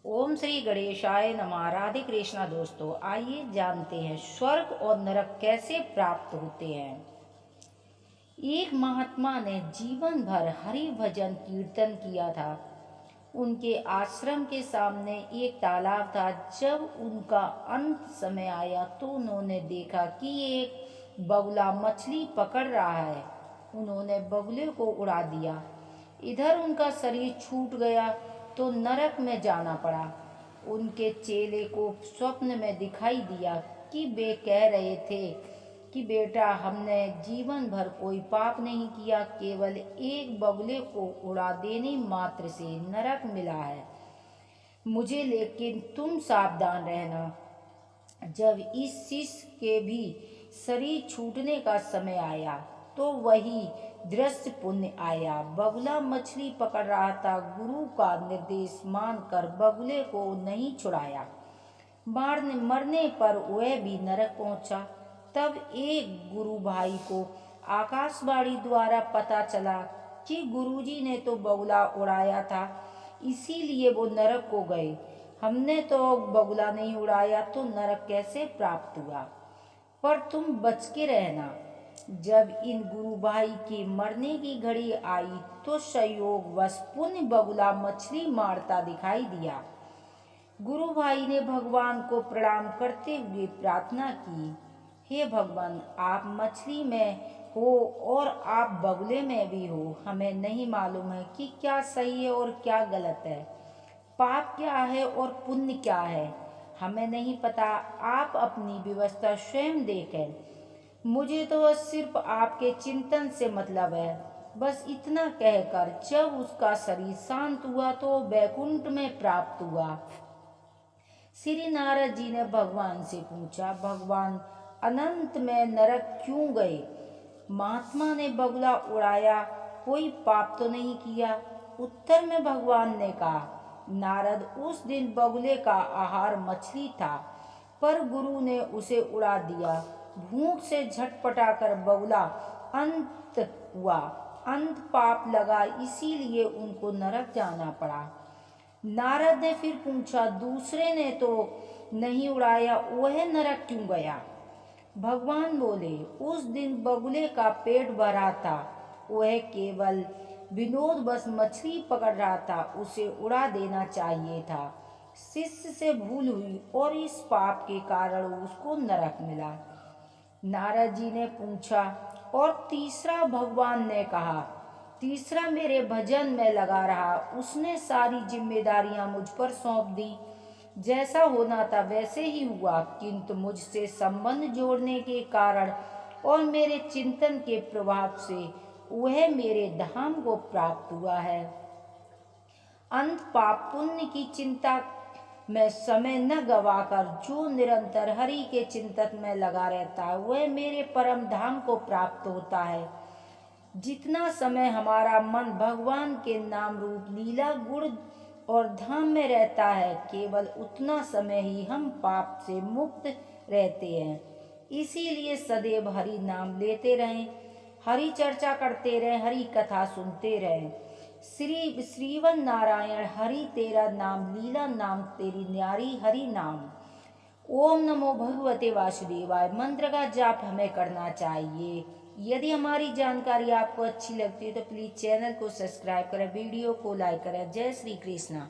ओम श्री गणेशाय नमः। राधे कृष्णा। दोस्तों, आइए जानते हैं स्वर्ग और नरक कैसे प्राप्त होते हैं। एक महात्मा ने जीवन भर हरि भजन कीर्तन किया था। उनके आश्रम के सामने एक तालाब था। जब उनका अंत समय आया तो उन्होंने देखा कि एक बगुला मछली पकड़ रहा है। उन्होंने बगुले को उड़ा दिया। इधर उनका शरीर छूट गया तो नरक में जाना पड़ा। उनके चेले को स्वप्न में दिखाई दिया कि वे कह रहे थे कि बेटा, हमने जीवन भर कोई पाप नहीं किया, केवल एक बगुले को उड़ा देने मात्र से नरक मिला है मुझे, लेकिन तुम सावधान रहना। जब इस शिष्य के भी शरीर छूटने का समय आया तो वही दृश्य पुण्य आया। बगुला मछली पकड़ रहा था। गुरु का निर्देश मानकर बगुले को नहीं छुड़ाया। मरने पर वह भी नरक पहुंचा। तब एक गुरु भाई को आकाशवाणी द्वारा पता चला कि गुरुजी ने तो बगुला उड़ाया था, इसीलिए वो नरक को गए। हमने तो बगुला नहीं उड़ाया तो नरक कैसे प्राप्त हुआ। पर तुम बच के रहना। जब इन गुरु भाई के मरने की घड़ी आई तो संयोगवश पुण्य बगुला मछली मारता दिखाई दिया। गुरु भाई ने भगवान को प्रणाम करते हुए प्रार्थना की, हे भगवान, आप मछली में हो और आप बगुले में भी हो। हमें नहीं मालूम है कि क्या सही है और क्या गलत है, पाप क्या है और पुण्य क्या है, हमें नहीं पता। आप अपनी व्यवस्था स्वयं देखें। मुझे तो बस सिर्फ आपके चिंतन से मतलब है। बस इतना कहकर जब उसका शरीर शांत हुआ तो वैकुंठ में प्राप्त हुआ। श्री नारद जी ने भगवान से पूछा, भगवान, अनंत में नरक क्यों गए? महात्मा ने बगुला उड़ाया, कोई पाप तो नहीं किया। उत्तर में भगवान ने कहा, नारद, उस दिन बगुले का आहार मछली था, पर गुरु ने उसे उड़ा दिया। भूख से झटपटाकर बगुला अंत हुआ। अंत पाप लगा, इसीलिए उनको नरक जाना पड़ा। नारद ने फिर पूछा, दूसरे ने तो नहीं उड़ाया, वह नरक क्यों गया? भगवान बोले, उस दिन बगुले का पेट भरा था, वह केवल विनोद बस मछली पकड़ रहा था, उसे उड़ा देना चाहिए था। शिष्य से भूल हुई और इस पाप के कारण उसको नरक मिला। नारद जी ने पूछा, और तीसरा? भगवान ने कहा, तीसरा मेरे भजन में लगा रहा, उसने सारी जिम्मेदारियां मुझ पर सौंप दी। जैसा होना था वैसे ही हुआ, किंतु मुझसे संबंध जोड़ने के कारण और मेरे चिंतन के प्रभाव से वह मेरे धाम को प्राप्त हुआ है। अंत पाप पुण्य की चिंता में समय न गवाकर जो निरंतर हरि के चिंतन में लगा रहता है वह मेरे परम धाम को प्राप्त होता है। जितना समय हमारा मन भगवान के नाम रूप लीला गुण और धाम में रहता है, केवल उतना समय ही हम पाप से मुक्त रहते हैं। इसीलिए सदैव हरि नाम लेते रहें, हरि चर्चा करते रहें, हरि कथा सुनते रहें। श्रीवन नारायण हरि तेरा नाम, लीला नाम तेरी न्यारी हरि नाम। ओम नमो भगवते वासुदेवाय मंत्र का जाप हमें करना चाहिए। यदि हमारी जानकारी आपको अच्छी लगती है तो प्लीज़ चैनल को सब्सक्राइब करें, वीडियो को लाइक करें। जय श्री कृष्णा।